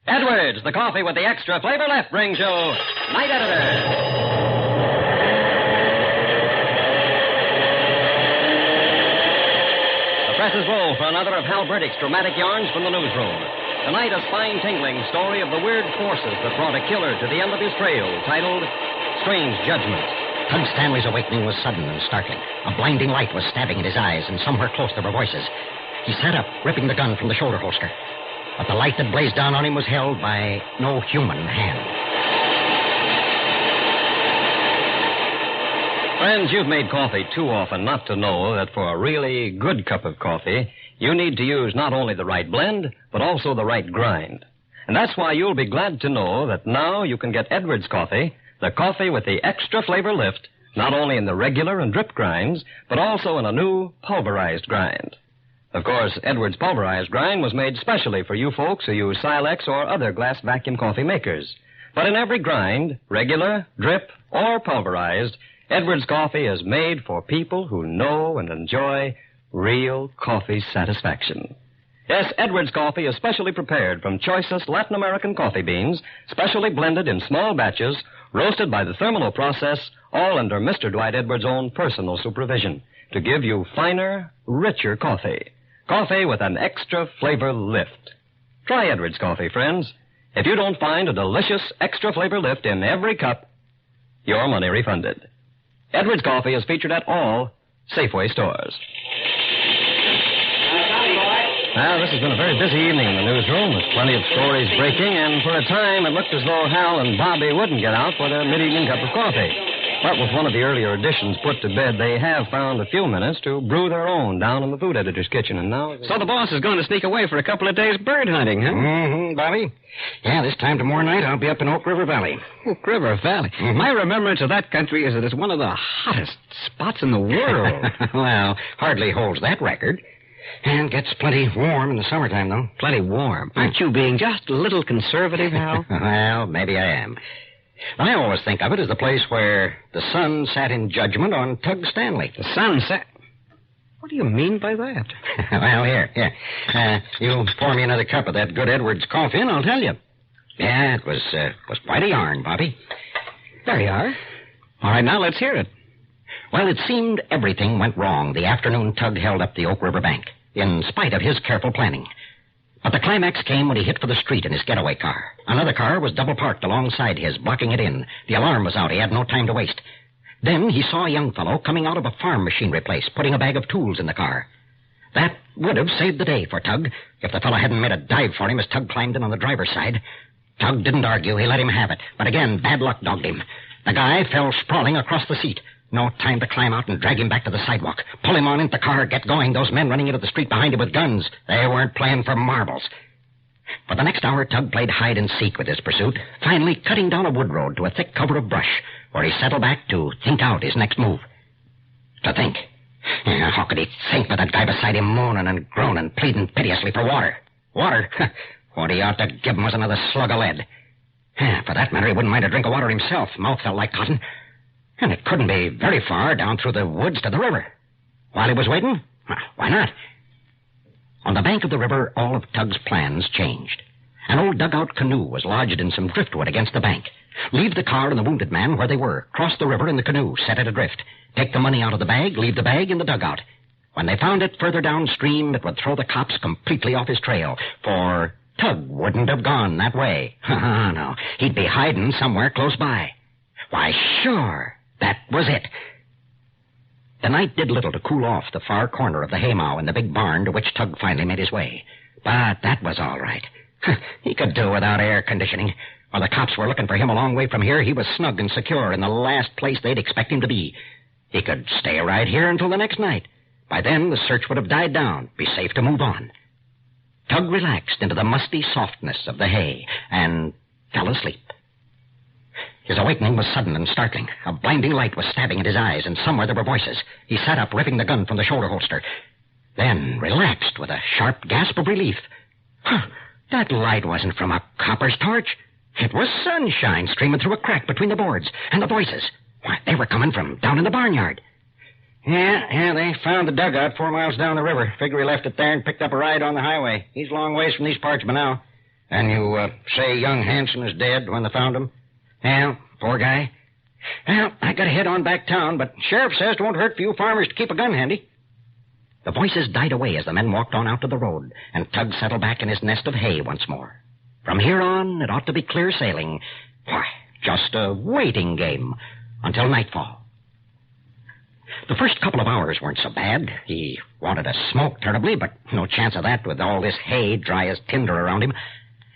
Edwards, the coffee with the extra flavor lift, brings you Night Editor. The press is roll for another of Hal Burdick's dramatic yarns from the newsroom. Tonight, a spine-tingling story of the weird forces that brought a killer to the end of his trail, titled Strange Judgment. Tug Stanley's awakening was sudden and startling. A blinding light was stabbing at his eyes, and somewhere close there were voices. He sat up, gripping the gun from the shoulder holster. But the light that blazed down on him was held by no human hand. Friends, you've made coffee too often not to know that for a really good cup of coffee, you need to use not only the right blend, but also the right grind. And that's why you'll be glad to know that now you can get Edwards coffee, the coffee with the extra flavor lift, not only in the regular and drip grinds, but also in a new pulverized grind. Of course, Edwards pulverized grind was made specially for you folks who use Silex or other glass vacuum coffee makers. But in every grind, regular, drip, or pulverized, Edwards coffee is made for people who know and enjoy real coffee satisfaction. Yes, Edwards coffee is specially prepared from choicest Latin American coffee beans, specially blended in small batches, roasted by the thermal process, all under Mr. Dwight Edwards' own personal supervision, to give you finer, richer coffee. Coffee with an extra flavor lift. Try Edwards coffee, friends. If you don't find a delicious extra flavor lift in every cup, your money refunded. Edwards coffee is featured at all Safeway stores. Well, this has been a very busy evening in the newsroom with plenty of stories breaking, and for a time it looked as though Hal and Bobby wouldn't get out for their mid-evening cup of coffee. But with one of the earlier editions put to bed, they have found a few minutes to brew their own down in the food editor's kitchen, and now... So the boss is going to sneak away for a couple of days bird hunting, huh? Mm-hmm, Bobby. Yeah, this time tomorrow night I'll be up in Oak River Valley. Oak River Valley? Mm-hmm. My remembrance of that country is that it's one of the hottest spots in the world. Well, hardly holds that record. And gets plenty warm in the summertime, though. Plenty warm. Aren't you being just a little conservative, Hal? Well, maybe I am. I always think of it as the place where the sun sat in judgment on Tug Stanley. The sun sat... What do you mean by that? Well, here. You pour me another cup of that good Edwards coffee, and I'll tell you. Yeah, it was quite a yarn, Bobby. There you are. All right, now let's hear it. Well, it seemed everything went wrong the afternoon Tug held up the Oak River bank, in spite of his careful planning. But the climax came when he hit for the street in his getaway car. Another car was double parked alongside his, blocking it in. The alarm was out. He had no time to waste. Then he saw a young fellow coming out of a farm machinery place, putting a bag of tools in the car. That would have saved the day for Tug, if the fellow hadn't made a dive for him as Tug climbed in on the driver's side. Tug didn't argue. He let him have it. But again, bad luck dogged him. The guy fell sprawling across the seat. No time to climb out and drag him back to the sidewalk. Pull him on into the car, get going. Those men running into the street behind him with guns. They weren't playing for marbles. For the next hour, Tug played hide and seek with his pursuit, finally cutting down a wood road to a thick cover of brush, where he settled back to think out his next move. To think. Yeah, how could he think with that guy beside him moaning and groaning, pleading piteously for water? Water? What he ought to give him was another slug of lead. For that matter, he wouldn't mind a drink of water himself. Mouth felt like cotton. And it couldn't be very far down through the woods to the river. While he was waiting, why not? On the bank of the river, all of Tug's plans changed. An old dugout canoe was lodged in some driftwood against the bank. Leave the car and the wounded man where they were. Cross the river in the canoe, set it adrift. Take the money out of the bag, leave the bag in the dugout. When they found it further downstream, it would throw the cops completely off his trail, for Tug wouldn't have gone that way. No, he'd be hiding somewhere close by. Why, sure, that was it. The night did little to cool off the far corner of the haymow in the big barn to which Tug finally made his way. But that was all right. He could do without air conditioning. While the cops were looking for him a long way from here, he was snug and secure in the last place they'd expect him to be. He could stay right here until the next night. By then, the search would have died down, be safe to move on. Tug relaxed into the musty softness of the hay and fell asleep. His awakening was sudden and startling. A blinding light was stabbing at his eyes, and somewhere there were voices. He sat up, ripping the gun from the shoulder holster. Then relaxed with a sharp gasp of relief. That light wasn't from a copper's torch. It was sunshine streaming through a crack between the boards. And the voices, why, they were coming from down in the barnyard. Yeah, they found the dugout 4 miles down the river. Figure he left it there and picked up a ride on the highway. He's a long ways from these parts by now. And you say young Hanson is dead when they found him? Yeah, poor guy. Well, I gotta head on back town, but Sheriff says it won't hurt for you farmers to keep a gun handy. The voices died away as the men walked on out to the road, and Tug settled back in his nest of hay once more. From here on, it ought to be clear sailing. Why, just a waiting game until nightfall. The first couple of hours weren't so bad. He wanted to smoke terribly, but no chance of that with all this hay dry as tinder around him.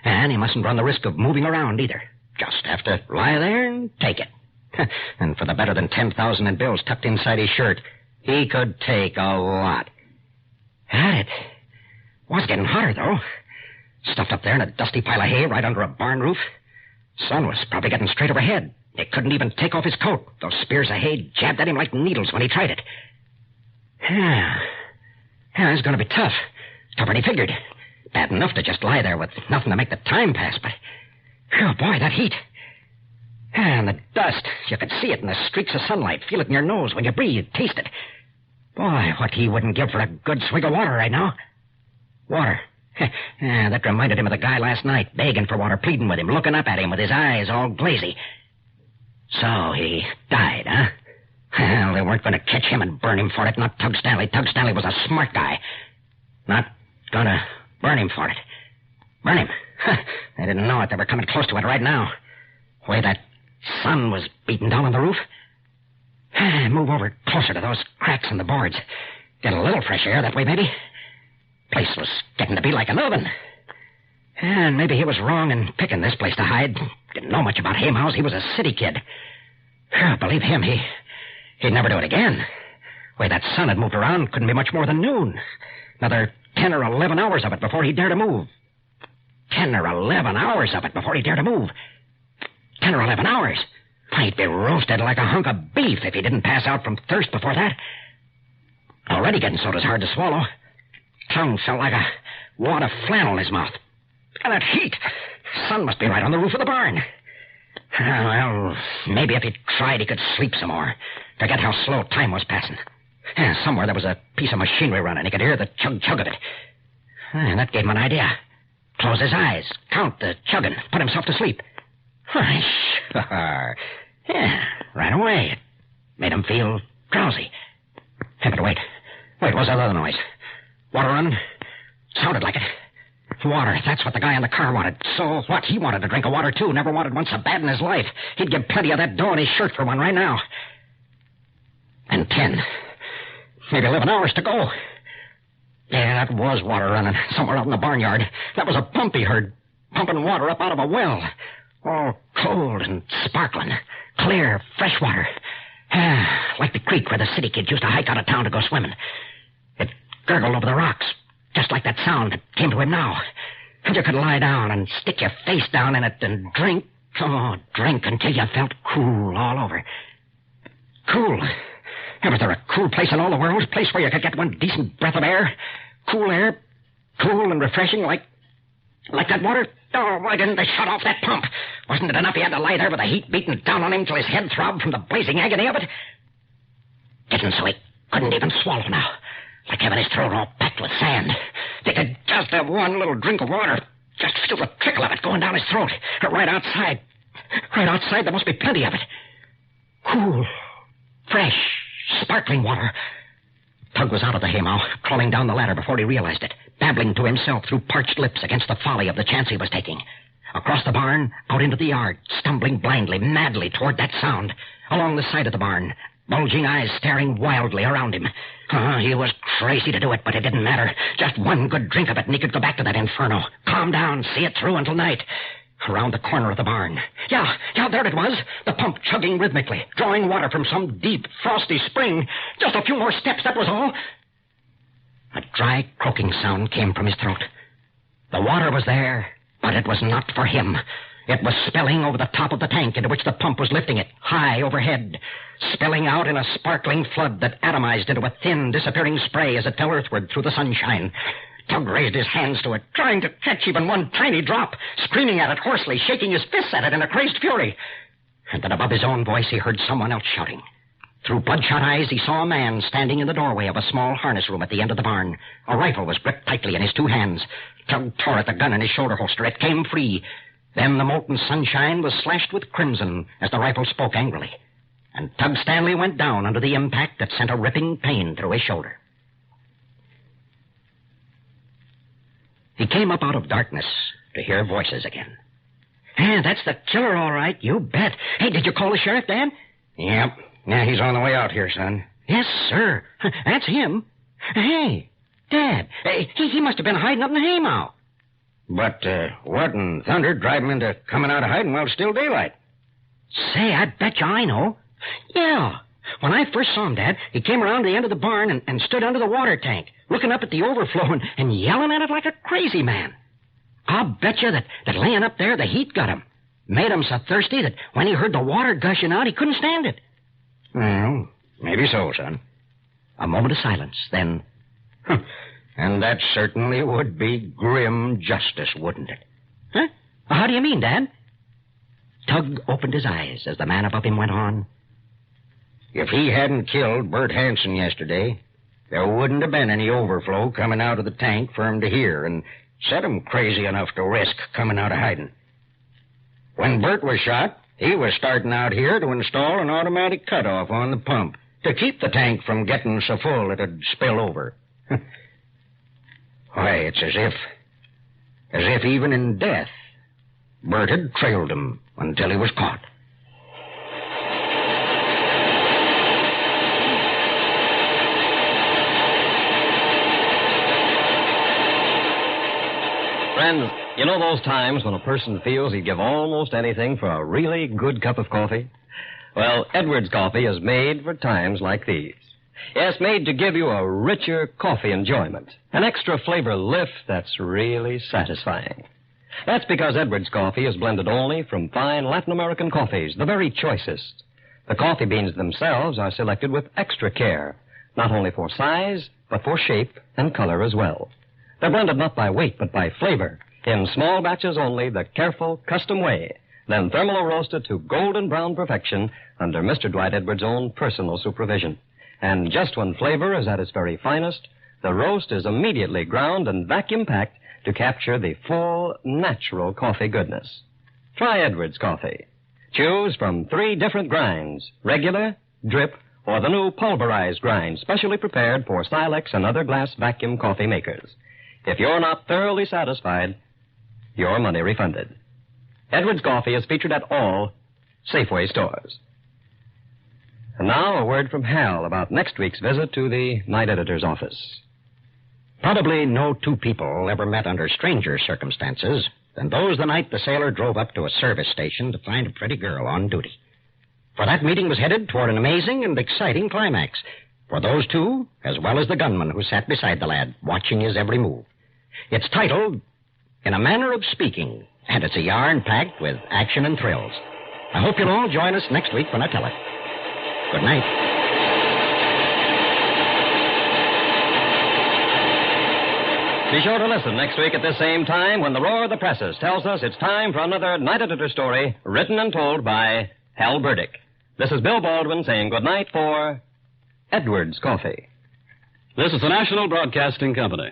And he mustn't run the risk of moving around either. Just have to lie there and take it. And for the better than 10,000 in bills tucked inside his shirt, he could take a lot. And it was getting hotter, though. Stuffed up there in a dusty pile of hay right under a barn roof. Sun was probably getting straight overhead. He couldn't even take off his coat. Those spears of hay jabbed at him like needles when he tried it. Yeah, it's going to be tough. Tougher than he figured. Bad enough to just lie there with nothing to make the time pass, but... Oh, boy, that heat. And the dust. You could see it in the streaks of sunlight. Feel it in your nose when you breathe. Taste it. Boy, what he wouldn't give for a good swig of water right now. Water. Yeah, that reminded him of the guy last night, begging for water, pleading with him, looking up at him with his eyes all glazy. So he died, huh? Well, they weren't going to catch him and burn him for it, not Tug Stanley. Tug Stanley was a smart guy. Not going to burn him for it. Burn him? They didn't know it. They were coming close to it right now. The way that sun was beating down on the roof. Move over closer to those cracks in the boards. Get a little fresh air that way, maybe. Place was getting to be like an oven. And maybe he was wrong in picking this place to hide. Didn't know much about haymows. He was a city kid. Believe him, he'd never do it again. The way that sun had moved around couldn't be much more than noon. Another 10 or 11 hours of it before he'd dare to move. 10 or 11 hours of it before he'd dare to move. 10 or 11 hours. He'd be roasted like a hunk of beef if he didn't pass out from thirst before that. Already getting soda's hard to swallow. Tongue felt like a wad of flannel in his mouth. And that heat. Sun must be right on the roof of the barn. Well, maybe if he tried, he could sleep some more. Forget how slow time was passing. Somewhere there was a piece of machinery running. He could hear the chug-chug of it. And that gave him an idea. Close his eyes, count the chugging, put himself to sleep. Why, sure. Yeah, right away. It made him feel drowsy. But wait, what was that other noise? Water running? Sounded like it. Water, that's what the guy in the car wanted. So what? He wanted a drink of water, too. Never wanted one so bad in his life. He'd give plenty of that dough in his shirt for one right now. And 10, maybe 11 hours to go. Yeah, that was water running somewhere out in the barnyard. That was a pump he heard, pumping water up out of a well. All cold and sparkling. Clear, fresh water. Like the creek where the city kids used to hike out of town to go swimming. It gurgled over the rocks, just like that sound that came to him now. And you could lie down and stick your face down in it and drink. Oh, drink until you felt cool all over. Cool. Was there a cool place in all the world? A place where you could get one decent breath of air? Cool air? Cool and refreshing like that water? Oh, why didn't they shut off that pump? Wasn't it enough he had to lie there with the heat beating down on him till his head throbbed from the blazing agony of it? Didn't so he couldn't even swallow now. Like having his throat all packed with sand. They could just have one little drink of water. Just feel the trickle of it going down his throat. Right outside. Right outside, there must be plenty of it. Cool. Fresh. Sparkling water. Tug was out of the haymow, crawling down the ladder before he realized it, babbling to himself through parched lips against the folly of the chance he was taking. Across the barn, out into the yard, stumbling blindly, madly toward that sound. Along the side of the barn, bulging eyes staring wildly around him. He was crazy to do it, but it didn't matter. Just one good drink of it, and he could go back to that inferno. Calm down, see it through until night. Around the corner of the barn. Yeah, there it was. The pump chugging rhythmically, drawing water from some deep, frosty spring. Just a few more steps, that was all. A dry, croaking sound came from his throat. The water was there, but it was not for him. It was spilling over the top of the tank into which the pump was lifting it, high overhead, spilling out in a sparkling flood that atomized into a thin, disappearing spray as it fell earthward through the sunshine. Tug raised his hands to it, trying to catch even one tiny drop, screaming at it hoarsely, shaking his fists at it in a crazed fury. And then above his own voice, he heard someone else shouting. Through bloodshot eyes, he saw a man standing in the doorway of a small harness room at the end of the barn. A rifle was gripped tightly in his two hands. Tug tore at the gun in his shoulder holster. It came free. Then the molten sunshine was slashed with crimson as the rifle spoke angrily. And Tug Stanley went down under the impact that sent a ripping pain through his shoulder. He came up out of darkness to hear voices again. Hey, that's the killer, all right. You bet. Hey, did you call the sheriff, Dad? Yep. Yeah, he's on the way out here, son. Yes, sir. That's him. Hey, Dad, he must have been hiding up in the haymow. But what in thunder drive him into coming out of hiding while it's still daylight? Say, I bet you I know. Yeah. When I first saw him, Dad, he came around the end of the barn and stood under the water tank, looking up at the overflow and yelling at it like a crazy man. I'll bet you that laying up there, the heat got him. Made him so thirsty that when he heard the water gushing out, he couldn't stand it. Well, maybe so, son. A moment of silence, then... And that certainly would be grim justice, wouldn't it? Huh? How do you mean, Dad? Tug opened his eyes as the man above him went on. If he hadn't killed Bert Hanson yesterday, there wouldn't have been any overflow coming out of the tank for him to hear and set him crazy enough to risk coming out of hiding. When Bert was shot, he was starting out here to install an automatic cutoff on the pump to keep the tank from getting so full it'd spill over. Why, it's as if even in death, Bert had trailed him until he was caught. Friends, you know those times when a person feels he'd give almost anything for a really good cup of coffee? Well, Edwards Coffee is made for times like these. Yes, made to give you a richer coffee enjoyment, an extra flavor lift that's really satisfying. That's because Edwards Coffee is blended only from fine Latin American coffees, the very choicest. The coffee beans themselves are selected with extra care, not only for size, but for shape and color as well. They're blended not by weight, but by flavor, in small batches only, the careful, custom way, then thermally roasted to golden brown perfection under Mr. Dwight Edwards' own personal supervision. And just when flavor is at its very finest, the roast is immediately ground and vacuum-packed to capture the full, natural coffee goodness. Try Edwards Coffee. Choose from 3 different grinds, regular, drip, or the new pulverized grind, specially prepared for Silex and other glass vacuum coffee makers. If you're not thoroughly satisfied, your money refunded. Edwards Coffee is featured at all Safeway stores. And now a word from Hal about next week's visit to the night editor's office. Probably no two people ever met under stranger circumstances than those the night the sailor drove up to a service station to find a pretty girl on duty. For that meeting was headed toward an amazing and exciting climax for those two, as well as the gunman who sat beside the lad, watching his every move. It's titled, In a Manner of Speaking, and it's a yarn packed with action and thrills. I hope you'll all join us next week when I tell it. Good night. Be sure to listen next week at this same time when the roar of the presses tells us it's time for another night editor story written and told by Hal Burdick. This is Bill Baldwin saying good night for Edwards Coffee. This is the National Broadcasting Company.